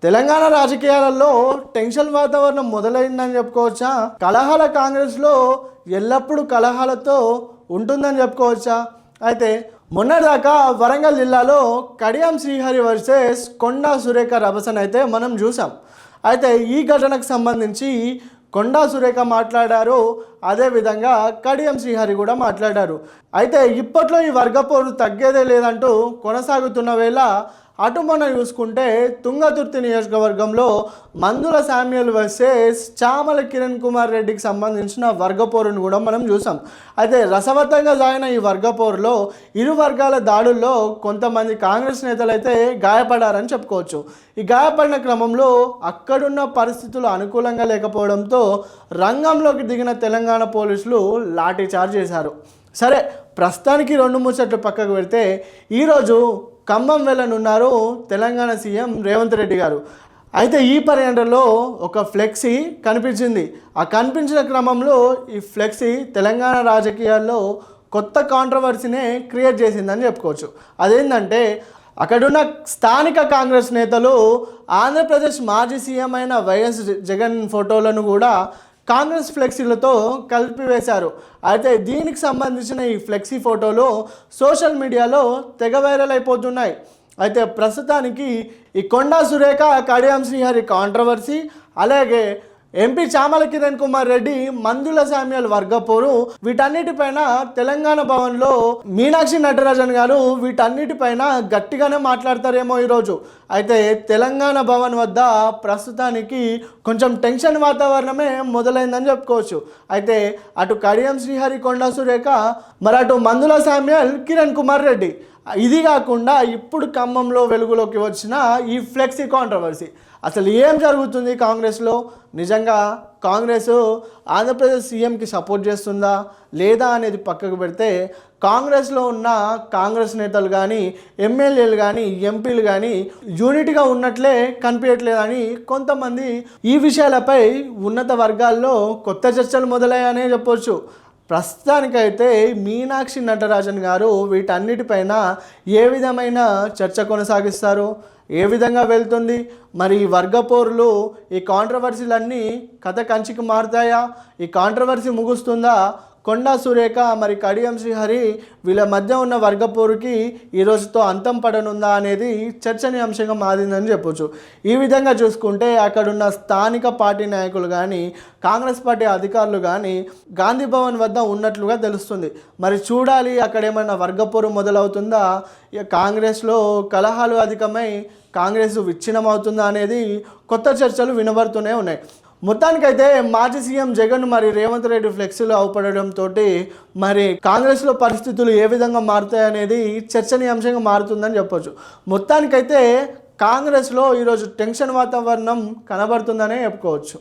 తెలంగాణ రాజకీయాలలో టెన్షన్ వాతావరణం మొదలైందని చెప్పుకోవచ్చా? కలహాల కాంగ్రెస్లో ఎల్లప్పుడూ కలహాలతో ఉంటుందని చెప్పుకోవచ్చా? అయితే మొన్నటిదాకా వరంగల్ జిల్లాలో కడియం శ్రీహరి వర్సెస్ కొండా సురేఖ రభసన్ అయితే మనం చూసాం. అయితే ఈ ఘటనకు సంబంధించి కొండా సురేఖ మాట్లాడారు, అదేవిధంగా కడియం శ్రీహరి కూడా మాట్లాడారు. అయితే ఇప్పట్లో ఈ వర్గపోరు తగ్గేదే లేదంటూ కొనసాగుతున్న వేళ అటు మొన్న చూసుకుంటే తుంగతుర్తి నియోజకవర్గంలో మందుల శామ్యుల్ వర్సెస్ చామల కిరణ్ కుమార్ రెడ్డికి సంబంధించిన వర్గపోరును కూడా మనం చూసాం. అయితే రసవత్తంగా సాగిన ఈ వర్గపోరులో ఇరు వర్గాల దాడుల్లో కొంతమంది కాంగ్రెస్ నేతలు అయితే గాయపడారని చెప్పుకోవచ్చు. ఈ గాయపడిన క్రమంలో అక్కడున్న పరిస్థితులు అనుకూలంగా లేకపోవడంతో రంగంలోకి దిగిన తెలంగాణ పోలీసులు లాఠీ చార్జ్ చేశారు. సరే, ప్రస్తుతానికి రెండు ముచ్చట్లు పక్కకు పెడితే ఈరోజు ఖమ్మం వెళ్ళనున్నారు తెలంగాణ సీఎం రేవంత్ రెడ్డి గారు. అయితే ఈ పర్యటనలో ఒక ఫ్లెక్సీ కనిపించింది. ఆ కనిపించిన క్రమంలో ఈ ఫ్లెక్సీ తెలంగాణ రాజకీయాల్లో కొత్త కాంట్రవర్సీనే క్రియేట్ చేసిందని చెప్పుకోవచ్చు. అదేంటంటే అక్కడున్న స్థానిక కాంగ్రెస్ నేతలు ఆంధ్రప్రదేశ్ మాజీ సీఎం అయిన వైఎస్ జగన్ ఫోటోలను కూడా కాంగ్రెస్ ఫ్లెక్సీలతో కలిపివేశారు. అయితే దీనికి సంబంధించిన ఈ ఫ్లెక్సీ ఫోటోలు సోషల్ మీడియాలో తెగ వైరల్ అయిపోతున్నాయి. అయితే ప్రస్తుతానికి ఈ కొండా సురేఖ కడియం శ్రీహరి కాంట్రవర్సీ, అలాగే ఎంపీ చామల కిరణ్ కుమార్ రెడ్డి మందుల శామ్యుల్ వర్గపోరు, వీటన్నిటిపైన తెలంగాణ భవన్లో మీనాక్షి నటరాజన్ గారు వీటన్నిటిపైన గట్టిగానే మాట్లాడతారేమో ఈరోజు. అయితే తెలంగాణ భవన్ వద్ద ప్రస్తుతానికి కొంచెం టెన్షన్ వాతావరణమే మొదలైందని చెప్పుకోవచ్చు. అయితే అటు కడియం శ్రీహరి కొండా సురేఖ, మరి అటు మందుల శామ్యుల్ కిరణ్ కుమార్ రెడ్డి, ఇది కాకుండా ఇప్పుడు ఖమ్మంలో వెలుగులోకి వచ్చిన ఈ ఫ్లెక్సీ కాంట్రవర్సీ. అసలు ఏం జరుగుతుంది కాంగ్రెస్లో? నిజంగా కాంగ్రెస్ ఆంధ్రప్రదేశ్ సీఎంకి సపోర్ట్ చేస్తుందా లేదా అనేది పక్కకు పెడితే, కాంగ్రెస్లో ఉన్న కాంగ్రెస్ నేతలు కానీ, ఎమ్మెల్యేలు కానీ, ఎంపీలు కానీ యూనిట్గా ఉన్నట్లే కనిపించట్లేదని కొంతమంది ఈ విషయాలపై ఉన్నత వర్గాల్లో కొత్త చర్చలు మొదలయ్యాయనే చెప్పొచ్చు. ప్రస్తుతానికైతే మీనాక్షి నటరాజన్ గారు వీటన్నిటిపైన ఏ విధమైన చర్చ కొనసాగిస్తారు, ఏ విధంగా వెళ్తుంది, మరి ఈ వర్గపోరులు, ఈ కాంట్రవర్సీలన్నీ కథ కంచికి మారుతాయా? ఈ కాంట్రవర్సీ ముగుస్తుందా? కొండా సురేఖ మరి కడియం శ్రీహరి వీళ్ళ మధ్య ఉన్న వర్గపోరుకి ఈ రోజుతో అంతం పడనుందా అనేది చర్చనీయాంశంగా మారిందని చెప్పొచ్చు. ఈ విధంగా చూసుకుంటే అక్కడున్న స్థానిక పార్టీ నాయకులు కానీ, కాంగ్రెస్ పార్టీ అధికారులు కానీ గాంధీ భవన్ వద్ద ఉన్నట్లుగా తెలుస్తుంది. మరి చూడాలి, అక్కడ ఏమైనా వర్గపోరు మొదలవుతుందా, కాంగ్రెస్లో కలహాలు అధికమై కాంగ్రెస్ విచ్ఛిన్నం అవుతుందా అనేది కొత్త చర్చలు వినబడుతూనే ఉన్నాయి. మొత్తానికైతే మాజీ సీఎం జగన్ మరి రేవంత్ రెడ్డి ఫ్లెక్సీలు అవపడడంతో మరి కాంగ్రెస్లో పరిస్థితులు ఏ విధంగా మారుతాయనేది చర్చనీయాంశంగా మారుతుందని చెప్పొచ్చు. మొత్తానికైతే కాంగ్రెస్లో ఈరోజు టెన్షన్ వాతావరణం కనబడుతుందనే చెప్పుకోవచ్చు.